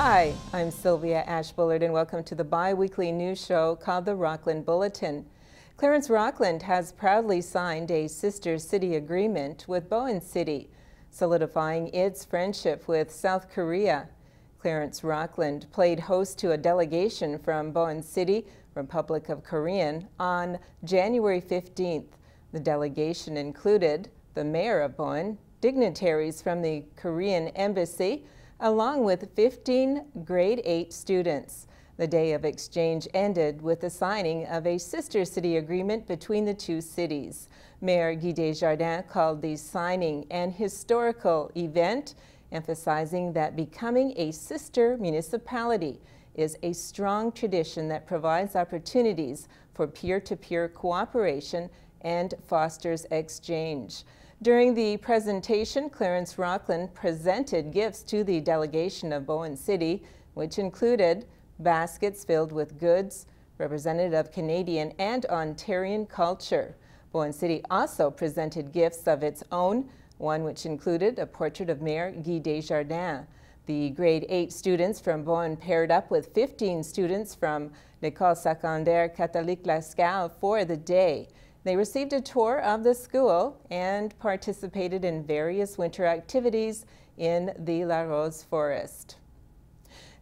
Hi, I'm Sylvia Ashbullard and welcome to the bi-weekly news show called the Rockland Bulletin. Clarence Rockland has proudly signed a sister city agreement with Bowen City, solidifying its friendship with South Korea. Clarence Rockland played host to a delegation from Bowen City, Republic of Korea, on January 15th. The delegation included the mayor of Bowen, dignitaries from the Korean embassy, along with 15 grade 8 students. The day of exchange ended with the signing of a sister city agreement between the two cities. Mayor Guy Desjardins called the signing an historical event, emphasizing that becoming a sister municipality is a strong tradition that provides opportunities for peer-to-peer cooperation and fosters exchange. During the presentation, Clarence Rockland presented gifts to the delegation of Bowen City, which included baskets filled with goods representative of Canadian and Ontarian culture. Bowen City also presented gifts of its own, one which included a portrait of Mayor Guy Desjardins. The grade 8 students from Bowen paired up with 15 students from L'École Secondaire Catholique La Scale for the day. They received a tour of the school and participated in various winter activities in the La Rose Forest.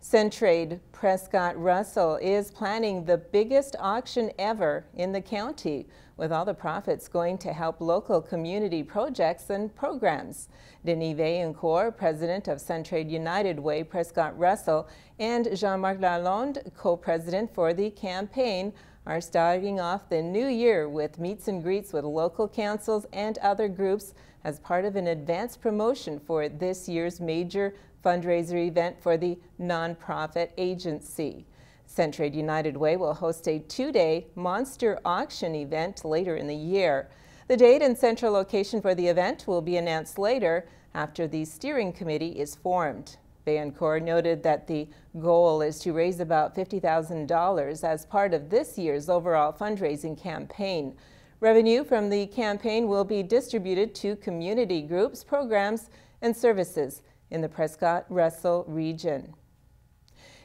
Centraide Prescott Russell is planning the biggest auction ever in the county, with all the profits going to help local community projects and programs. Denis Vaillancourt, president of Centraide United Way Prescott Russell, and Jean-Marc Lalonde, co-president for the campaign, are starting off the new year with meets and greets with local councils and other groups as part of an advanced promotion for this year's major fundraiser event for the nonprofit agency. Centraide United Way will host a 2-day monster auction event later in the year. The date and central location for the event will be announced later after the steering committee is formed. Vaillancourt noted that the goal is to raise about $50,000 as part of this year's overall fundraising campaign. Revenue from the campaign will be distributed to community groups, programs, and services in the Prescott-Russell region.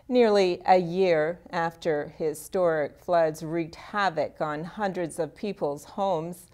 Nearly a year after historic floods wreaked havoc on hundreds of people's homes,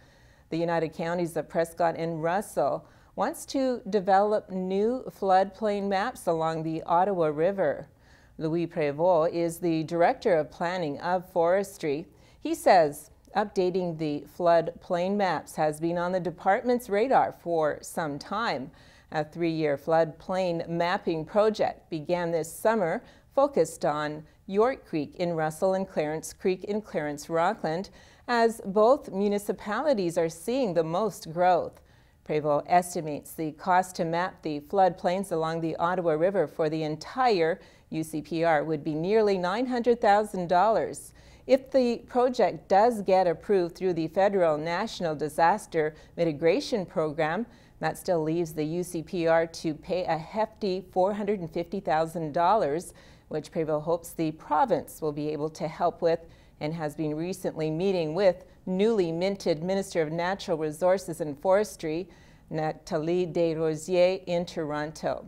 the United Counties of Prescott and Russell wants to develop new floodplain maps along the Ottawa River. Louis Prévost is the Director of Planning of Forestry. He says updating the floodplain maps has been on the department's radar for some time. A 3-year floodplain mapping project began this summer, focused on York Creek in Russell and Clarence Creek in Clarence Rockland, as both municipalities are seeing the most growth. Prévost estimates the cost to map the floodplains along the Ottawa River for the entire UCPR would be nearly $900,000. If the project does get approved through the federal National Disaster Mitigation Program, that still leaves the UCPR to pay a hefty $450,000, which Prévost hopes the province will be able to help with, and has been recently meeting with newly minted Minister of Natural Resources and Forestry, Nathalie Desrosiers, in Toronto.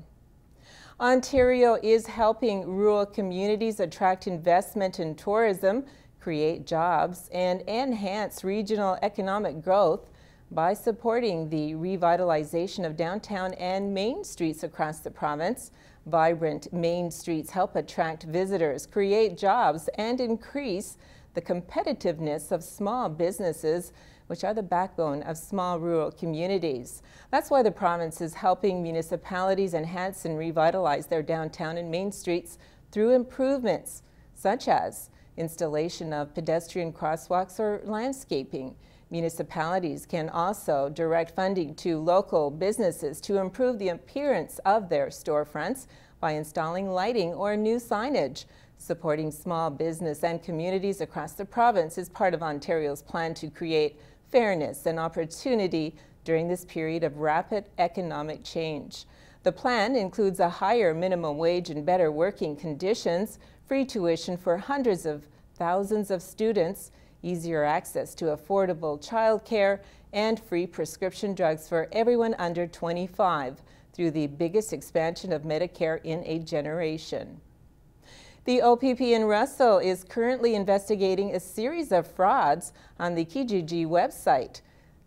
Ontario is helping rural communities attract investment in tourism, create jobs, and enhance regional economic growth by supporting the revitalization of downtown and main streets across the province. Vibrant main streets help attract visitors, create jobs, and increase the competitiveness of small businesses, which are the backbone of small rural communities. That's why the province is helping municipalities enhance and revitalize their downtown and main streets through improvements such as installation of pedestrian crosswalks or landscaping. Municipalities can also direct funding to local businesses to improve the appearance of their storefronts by installing lighting or new signage. Supporting small business and communities across the province is part of Ontario's plan to create fairness and opportunity during this period of rapid economic change. The plan includes a higher minimum wage and better working conditions, free tuition for hundreds of thousands of students, easier access to affordable childcare, and free prescription drugs for everyone under 25. through the biggest expansion of Medicare in a generation. The OPP in Russell is currently investigating a series of frauds on the Kijiji website.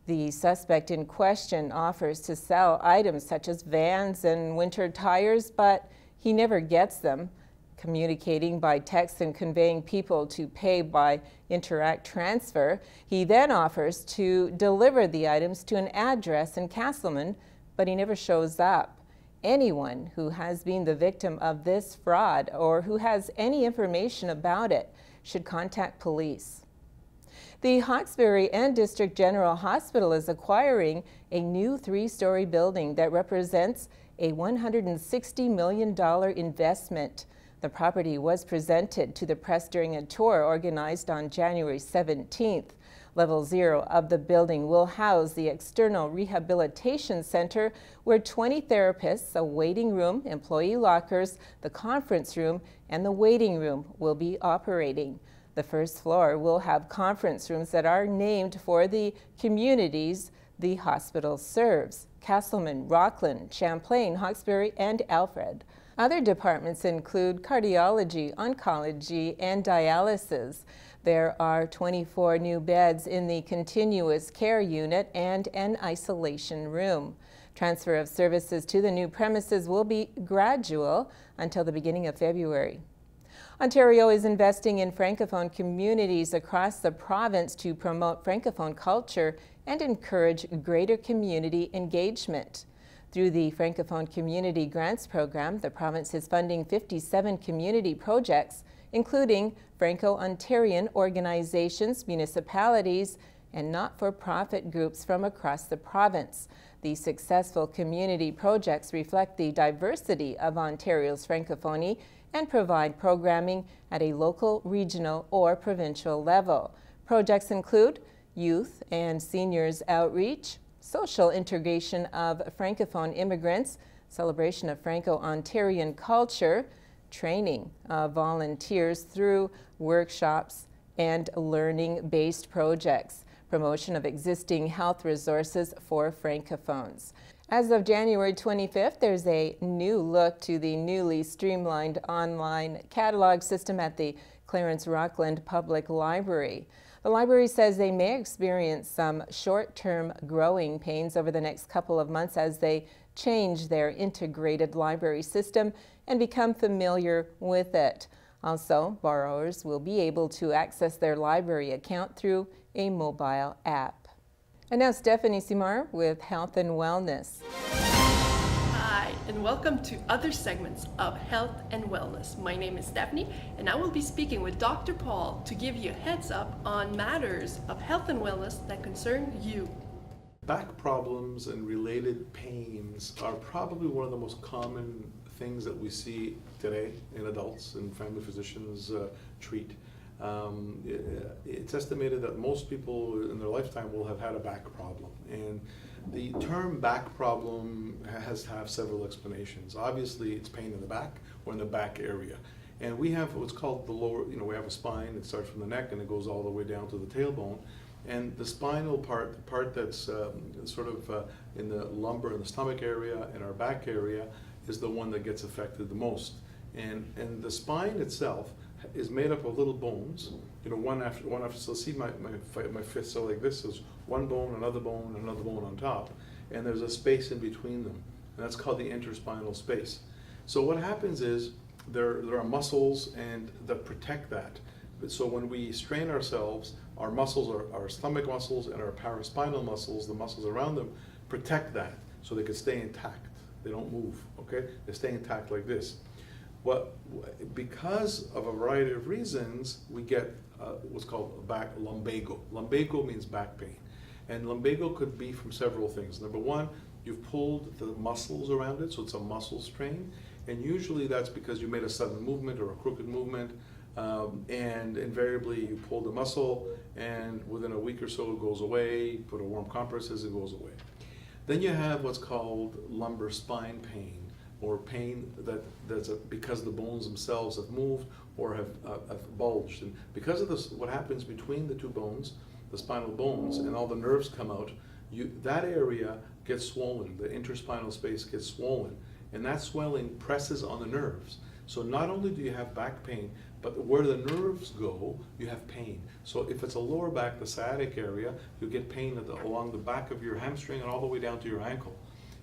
The suspect in question offers to sell items such as vans and winter tires, but he never gets them. Communicating by text and conveying people to pay by Interact Transfer, he then offers to deliver the items to an address in Castleman, but he never shows up. Anyone who has been the victim of this fraud or who has any information about it should contact police. The Hawkesbury and District General Hospital is acquiring a new 3-story building that represents a $160 million investment. The property was presented to the press during a tour organized on January 17th. Level 0 of the building will house the External Rehabilitation Center, where 20 therapists, a waiting room, employee lockers, the conference room, and the waiting room will be operating. The first floor will have conference rooms that are named for the communities the hospital serves: Castleman, Rockland, Champlain, Hawkesbury, and Alfred. Other departments include cardiology, oncology, and dialysis. There are 24 new beds in the continuous care unit and an isolation room. Transfer of services to the new premises will be gradual until the beginning of February. Ontario is investing in Francophone communities across the province to promote Francophone culture and encourage greater community engagement. Through the Francophone Community Grants Program, the province is funding 57 community projects, including Franco-Ontarian organizations, municipalities, and not-for-profit groups from across the province. The successful community projects reflect the diversity of Ontario's Francophonie and provide programming at a local, regional, or provincial level. Projects include youth and seniors outreach, social integration of Francophone immigrants, celebration of Franco-Ontarian culture, training of volunteers through workshops and learning-based projects, promotion of existing health resources for Francophones. As of January 25th, there's a new look to the newly streamlined online catalog system at the Clarence Rockland Public Library. The library says they may experience some short-term growing pains over the next couple of months as they change their integrated library system and become familiar with it. Also, borrowers will be able to access their library account through a mobile app. And now Stephanie Simar with Health and Wellness. Hi, and welcome to other segments of Health and Wellness. My name is Stephanie, and I will be speaking with Dr. Paul to give you a heads up on matters of health and wellness that concern you. Back problems and related pains are probably one of the most common things that we see today in adults and family physicians treat. It's estimated that most people in their lifetime will have had a back problem, and the term back problem has to have several explanations. Obviously, it's pain in the back or in the back area, and we have what's called the lower, we have a spine that starts from the neck and it goes all the way down to the tailbone, and the spinal part, the part that's sort of in the lumbar and the stomach area and our back area, is the one that gets affected the most. And the spine itself is made up of little bones, one after. So see my fifth, so like this is one bone, another bone on top, and there's a space in between them, and that's called the interspinal space. So what happens is there are muscles and that protect that. So when we strain ourselves, our muscles, our stomach muscles and our paraspinal muscles, the muscles around them, protect that so they can stay intact. They don't move, okay? They stay intact like this. Because of a variety of reasons, we get what's called back lumbago. Lumbago means back pain. And lumbago could be from several things. Number one, you've pulled the muscles around it, so it's a muscle strain. And usually that's because you made a sudden movement or a crooked movement, and invariably you pull the muscle, and within a week or so it goes away. You put a warm compresses, it goes away. Then you have what's called lumbar spine pain, or pain that's because the bones themselves have moved or have bulged. And because of this, what happens between the two bones, the spinal bones, and all the nerves come out, that area gets swollen, the interspinal space gets swollen, and that swelling presses on the nerves. So not only do you have back pain, but where the nerves go, you have pain. So if it's a lower back, the sciatic area, you get pain along the back of your hamstring and all the way down to your ankle.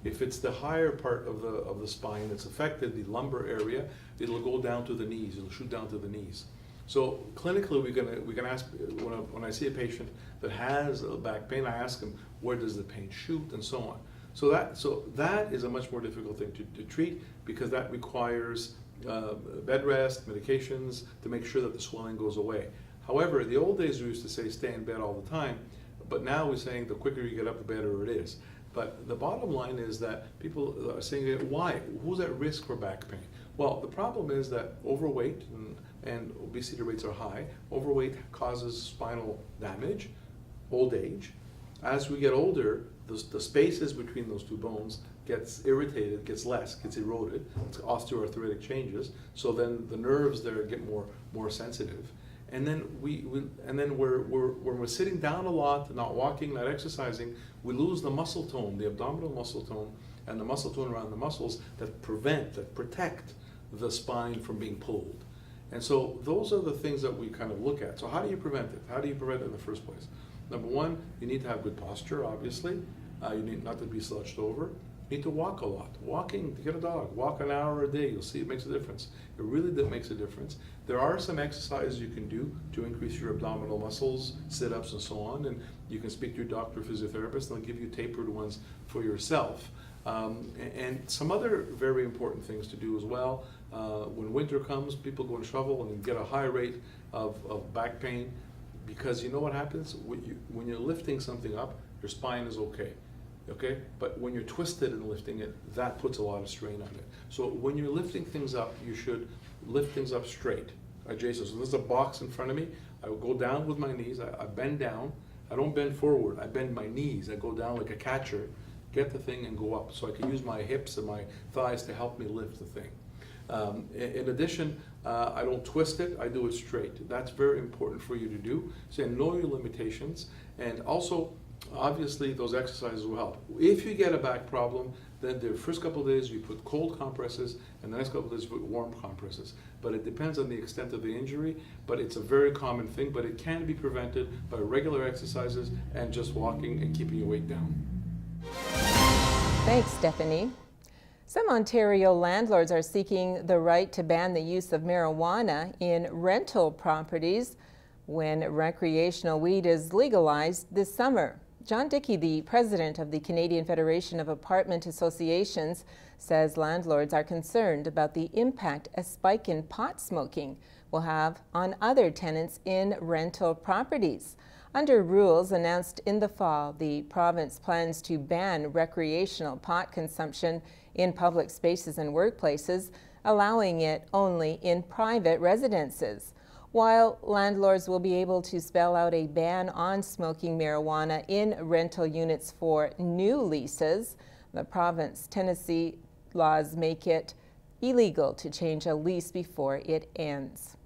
If it's the higher part of the spine that's affected, the lumbar area, it'll go down to the knees. It'll shoot down to the knees. So clinically, we can ask, when I see a patient that has back pain, I ask them, where does the pain shoot, and so on. So that is a much more difficult thing to treat, because that requires bed rest, medications to make sure that the swelling goes away. However, in the old days we used to say stay in bed all the time, but now we're saying the quicker you get up, the better it is. But the bottom line is that people are saying, why? Who's at risk for back pain? Well, the problem is that overweight and obesity rates are high. Overweight causes spinal damage, old age. As we get older, the spaces between those two bones gets irritated, gets less, gets eroded, it's osteoarthritic changes, so then the nerves there get more sensitive. And then when we're sitting down a lot, not walking, not exercising, we lose the muscle tone, the abdominal muscle tone, and the muscle tone around the muscles that protect the spine from being pulled. And so those are the things that we kind of look at. So how do you prevent it? How do you prevent it in the first place? Number one, you need to have good posture, obviously. You need not to be slouched over. You need to walk a lot. Walking, to get a dog, walk an hour a day, you'll see it makes a difference. It really makes a difference. There are some exercises you can do to increase your abdominal muscles, sit-ups and so on, and you can speak to your doctor or physiotherapist, and they'll give you tapered ones for yourself. And some other very important things to do as well. When winter comes, people go and shovel and get a high rate of back pain, because you know what happens? When you're lifting something up, your spine is okay. Okay, but when you're twisted and lifting it, that puts a lot of strain on it. So when you're lifting things up, you should lift things up straight, adjacent. So there's a box in front of me. I will go down with my knees. I bend down. I don't bend forward. I bend my knees. I go down like a catcher, get the thing and go up. So I can use my hips and my thighs to help me lift the thing. In addition, I don't twist it. I do it straight. That's very important for you to do. So know your limitations, and also, obviously, those exercises will help. If you get a back problem, then the first couple of days you put cold compresses, and the next couple of days you put warm compresses. But it depends on the extent of the injury, but it's a very common thing, but it can be prevented by regular exercises and just walking and keeping your weight down. Thanks, Stephanie. Some Ontario landlords are seeking the right to ban the use of marijuana in rental properties when recreational weed is legalized this summer. John Dickey, the president of the Canadian Federation of Apartment Associations, says landlords are concerned about the impact a spike in pot smoking will have on other tenants in rental properties. Under rules announced in the fall, the province plans to ban recreational pot consumption in public spaces and workplaces, allowing it only in private residences. While landlords will be able to spell out a ban on smoking marijuana in rental units for new leases, the province Tennessee laws make it illegal to change a lease before it ends.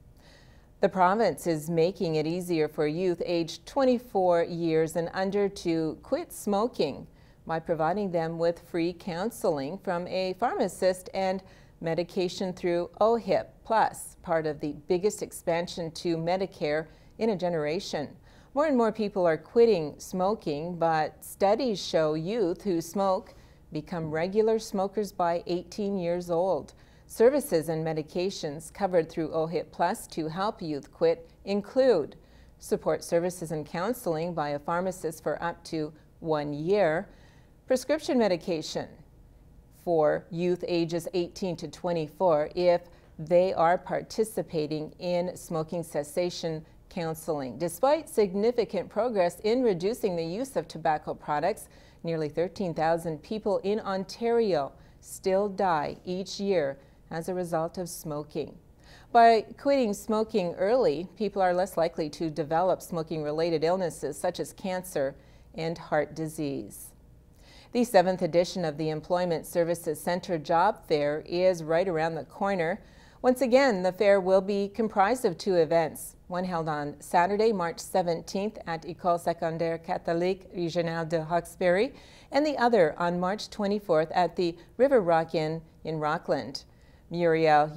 The province is making it easier for youth aged 24 years and under to quit smoking by providing them with free counseling from a pharmacist and medication through OHIP Plus, part of the biggest expansion to Medicare in a generation. More and more people are quitting smoking, but studies show youth who smoke become regular smokers by 18 years old. Services and medications covered through OHIP Plus to help youth quit include support services and counseling by a pharmacist for up to 1 year, prescription medication for youth ages 18 to 24 if they are participating in smoking cessation counseling. Despite significant progress in reducing the use of tobacco products, nearly 13,000 people in Ontario still die each year as a result of smoking. By quitting smoking early, people are less likely to develop smoking-related illnesses such as cancer and heart disease. The 7th edition of the Employment Services Centre Job Fair is right around the corner. Once again, the fair will be comprised of two events, one held on Saturday, March 17th at École Secondaire Catholique Régionale de Hawkesbury, and the other on March 24th at the River Rock Inn in Rockland. Muriel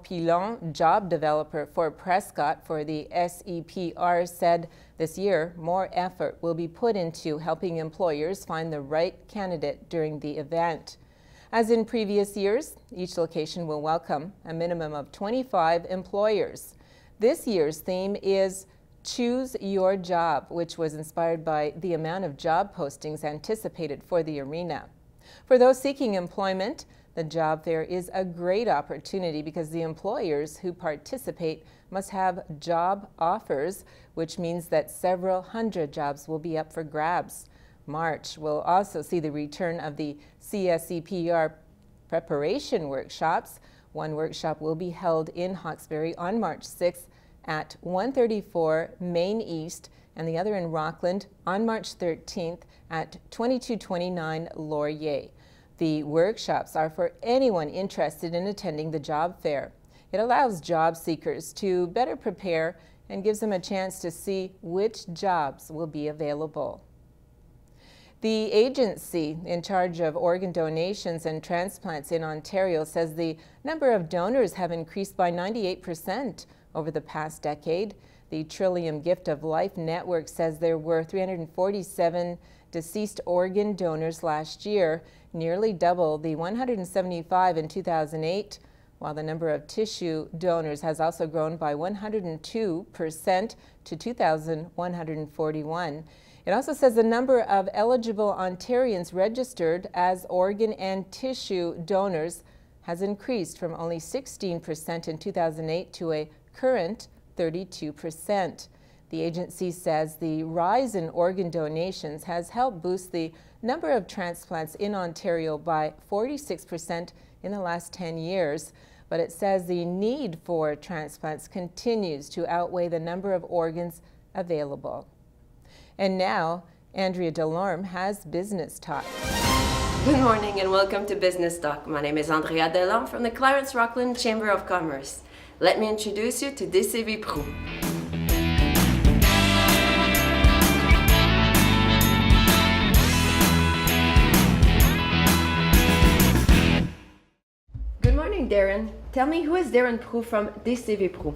Pilon, job developer for Prescott for the SEPR, said this year more effort will be put into helping employers find the right candidate during the event. As in previous years, each location will welcome a minimum of 25 employers. This year's theme is Choose Your Job, which was inspired by the amount of job postings anticipated for the arena. For those seeking employment, the job fair is a great opportunity because the employers who participate must have job offers, which means that several hundred jobs will be up for grabs. March will also see the return of the Csc Pr Preparation Workshops. One workshop will be held in Hawkesbury on March 6th at 134 Main East, and the other in Rockland on March 13th at 2229 Laurier. The workshops are for anyone interested in attending the job fair. It allows job seekers to better prepare and gives them a chance to see which jobs will be available. The agency in charge of organ donations and transplants in Ontario says the number of donors have increased by 98% over the past decade. The Trillium Gift of Life Network says there were 347 deceased organ donors last year, nearly double the 175 in 2008, while the number of tissue donors has also grown by 102% to 2,141. It also says the number of eligible Ontarians registered as organ and tissue donors has increased from only 16% in 2008 to a current 32%. The agency says the rise in organ donations has helped boost the number of transplants in Ontario by 46% in the last 10 years, but it says the need for transplants continues to outweigh the number of organs available. And now, Andrea Delorme has Business Talk. Good morning and welcome to Business Talk. My name is Andrea Delorme from the Clarence Rockland Chamber of Commerce. Let me introduce you to Csc Pr. Good morning, Darren. Tell me, who is Darren Peru from Csc Pr?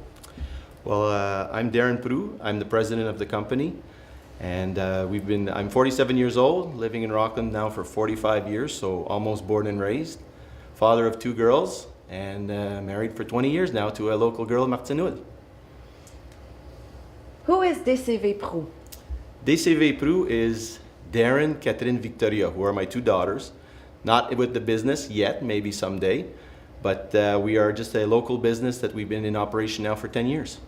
Well, I'm Darren Peru. I'm the president of the company. And I'm 47 years old, living in Rockland now for 45 years, so almost born and raised. Father of two girls, and married for 20 years now to a local girl, Martinouille. Who is Csc Pr? Csc Pr is Darren, Catherine, Victoria, who are my two daughters. Not with the business yet, maybe someday, but we are just a local business that we've been in operation now for 10 years.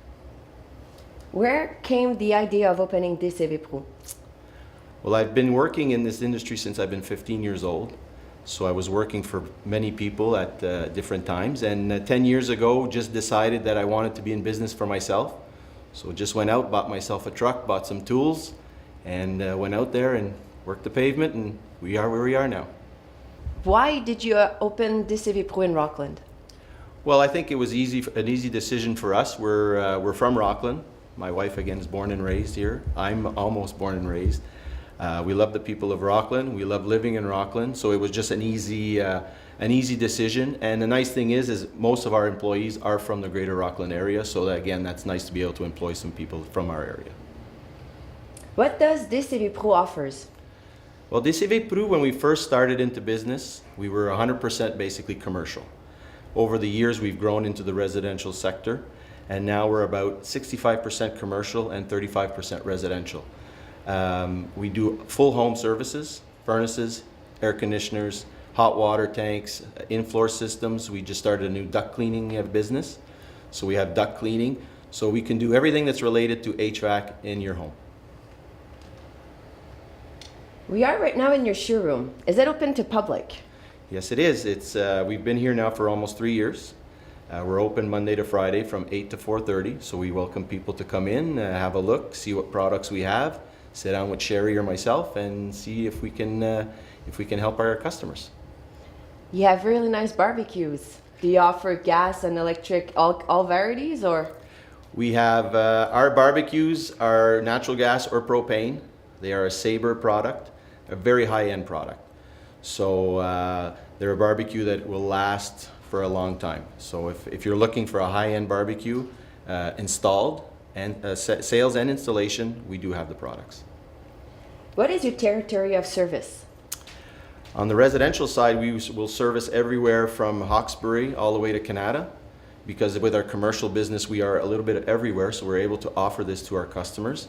Where came the idea of opening Csc Pr? Well, I've been working in this industry since I've been 15 years old. So I was working for many people at different times. And 10 years ago, just decided that I wanted to be in business for myself. So just went out, bought myself a truck, bought some tools, and went out there and worked the pavement, and we are where we are now. Why did you open Csc Pr in Rockland? Well, I think it was an easy decision for us. We're from Rockland. My wife, again, is born and raised here. I'm almost born and raised. We love the people of Rockland. We love living in Rockland. So it was just an easy decision. And the nice thing is most of our employees are from the greater Rockland area. So that, again, that's nice to be able to employ some people from our area. What does Csc Pr offers? Well, Csc Pr, when we first started into business, we were 100% basically commercial. Over the years, we've grown into the residential sector. And now we're about 65% commercial and 35% residential. We do full home services, furnaces, air conditioners, hot water tanks, in-floor systems. We just started a new duct cleaning business. So we have duct cleaning. So we can do everything that's related to HVAC in your home. We are right now in your showroom. Is it open to public? Yes, it is. We've been here now for almost 3 years. We're open Monday to Friday from 8 to 4:30, so we welcome people to come in, have a look, see what products we have, sit down with Sherry or myself, and see if we can help our customers. You have really nice barbecues. Do you offer gas and electric, all varieties, or? We have our barbecues are natural gas or propane. They are a Sabre product, a very high-end product. So they're a barbecue that will last for a long time. So if you're looking for a high-end barbecue installed and sales and installation, we do have the products. What is your territory of service? On the residential side, we will service everywhere from Hawkesbury all the way to Canada, because with our commercial business, we are a little bit everywhere, so we're able to offer this to our customers.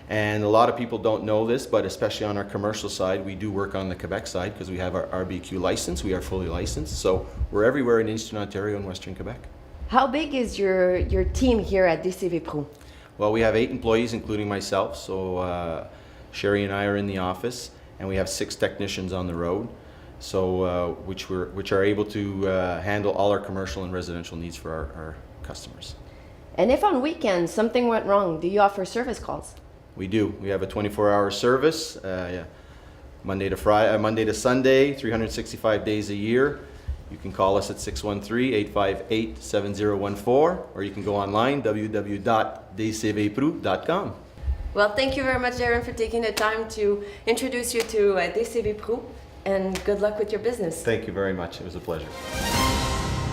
And a lot of people don't know this, but especially on our commercial side, we do work on the Quebec side because we have our RBQ license. We are fully licensed, so we're everywhere in Eastern Ontario and Western Quebec. How big is your team here at Csc Pr? Well, we have 8 employees, including myself, so Sherry and I are in the office, and we have 6 technicians on the road, so which are able to handle all our commercial and residential needs for our customers. And if on weekends something went wrong, do you offer service calls? We do. We have a 24-hour service, Monday to Sunday, 365 days a year. You can call us at 613-858-7014, or you can go online, www.dcvpru.com. Well, thank you very much, Darren, for taking the time to introduce you to Csc Pr, and good luck with your business. Thank you very much. It was a pleasure.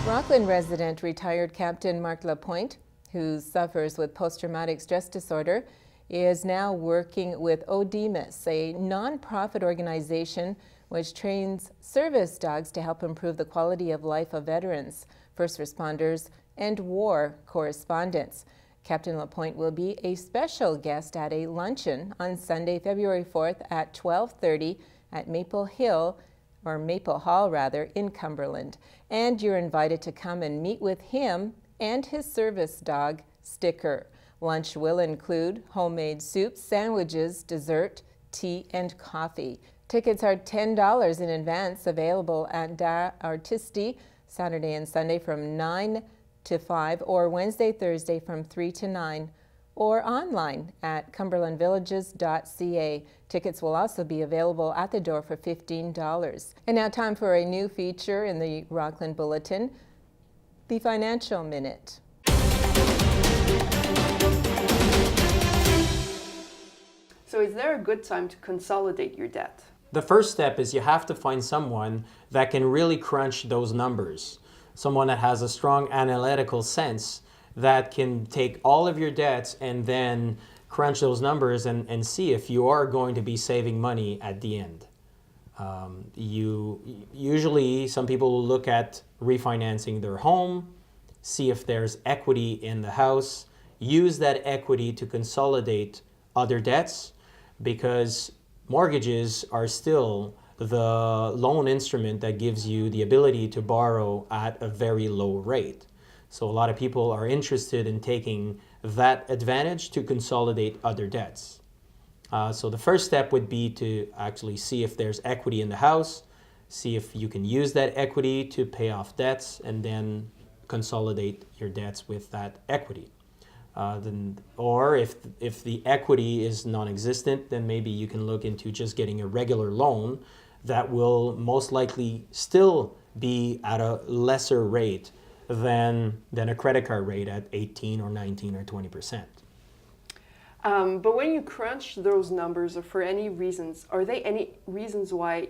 Rockland resident retired Captain Mark Lapointe, who suffers with post-traumatic stress disorder, is now working with ODEMIS, a non-profit organization which trains service dogs to help improve the quality of life of veterans, first responders, and war correspondents. Captain Lapointe will be a special guest at a luncheon on Sunday, February 4th at 12:30 at Maple Hall in Cumberland. And you're invited to come and meet with him and his service dog, Sticker. Lunch will include homemade soup, sandwiches, dessert, tea, and coffee. Tickets are $10 in advance, available at Da Artisti, Saturday and Sunday from 9 to 5, or Wednesday, Thursday from 3 to 9, or online at cumberlandvillages.ca. Tickets will also be available at the door for $15. And now time for a new feature in the Rockland Bulletin, the Financial Minute. So is there a good time to consolidate your debt? The first step is you have to find someone that can really crunch those numbers. Someone that has a strong analytical sense that can take all of your debts and then crunch those numbers and see if you are going to be saving money at the end. Usually some people will look at refinancing their home, see if there's equity in the house, use that equity to consolidate other debts, because mortgages are still the loan instrument that gives you the ability to borrow at a very low rate. So a lot of people are interested in taking that advantage to consolidate other debts. So the first step would be to actually see if there's equity in the house, see if you can use that equity to pay off debts, and then consolidate your debts with that equity. Or if the equity is non-existent, then maybe you can look into just getting a regular loan that will most likely still be at a lesser rate than a credit card rate at 18 or 19 or 20%. But when you crunch those numbers, or for any reasons, are there any reasons why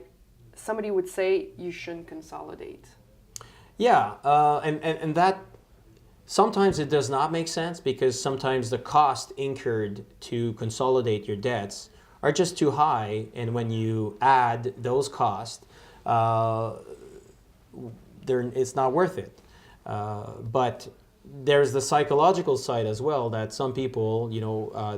somebody would say you shouldn't consolidate? Yeah, and that sometimes it does not make sense, because sometimes the cost incurred to consolidate your debts are just too high, and when you add those costs, it's not worth it. But there's the psychological side as well, that some people,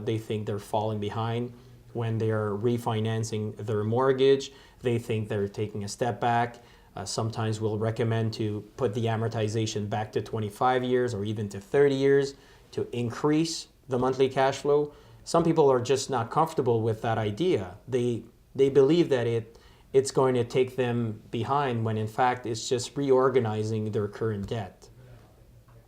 they think they're falling behind when they are refinancing their mortgage. They think they're taking a step back. Sometimes we'll recommend to put the amortization back to 25 years or even to 30 years to increase the monthly cash flow. Some people are just not comfortable with that idea. They believe that it's going to take them behind, when in fact it's just reorganizing their current debt.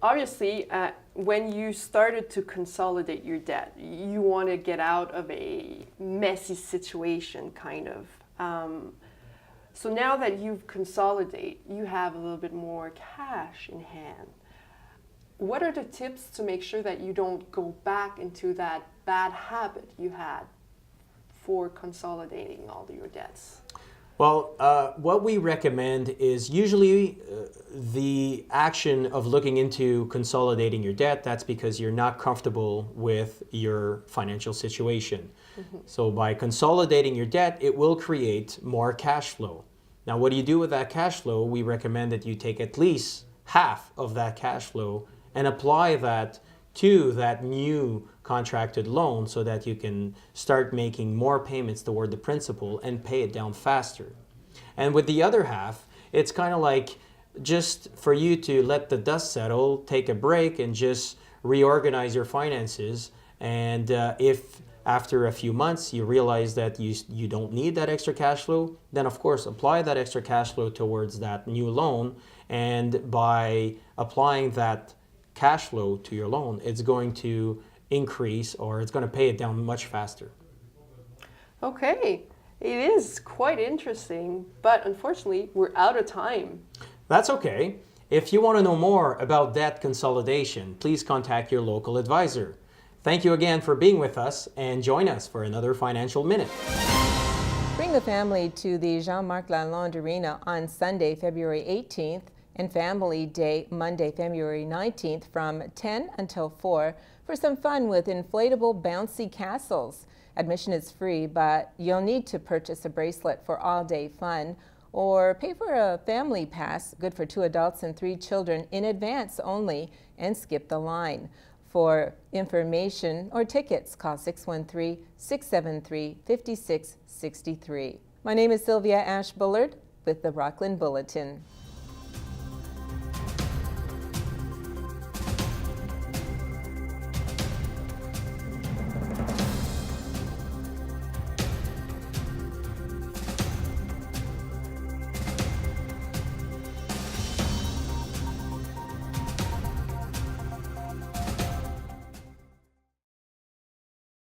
Obviously, when you started to consolidate your debt, you want to get out of a messy situation, kind of. So now that you've consolidated, you have a little bit more cash in hand. What are the tips to make sure that you don't go back into that bad habit you had for consolidating all your debts? Well, what we recommend is usually the action of looking into consolidating your debt. That's because you're not comfortable with your financial situation. So by consolidating your debt, it will create more cash flow. Now, what do you do with that cash flow? We recommend that you take at least half of that cash flow and apply that to that new contracted loan so that you can start making more payments toward the principal and pay it down faster. And with the other half, it's kind of like just for you to let the dust settle, take a break, and just reorganize your finances. And if after a few months you realize that you don't need that extra cash flow, then of course apply that extra cash flow towards that new loan. And by applying that cash flow to your loan, it's going to increase, or it's going to pay it down much faster. Okay, it is quite interesting, but unfortunately we're out of time. That's okay. If you want to know more about debt consolidation, please contact your local advisor. Thank you again for being with us, and join us for another Financial Minute. Bring the family to the Jean-Marc Lalonde Arena on Sunday, February 18th, and Family Day, Monday, February 19th from 10 until 4 for some fun with inflatable bouncy castles. Admission is free, but you'll need to purchase a bracelet for all-day fun or pay for a family pass, good for 2 adults and 3 children, in advance only, and skip the line. For information or tickets, call 613-673-5663. My name is Sylvia Ash Bullard with the Rockland Bulletin.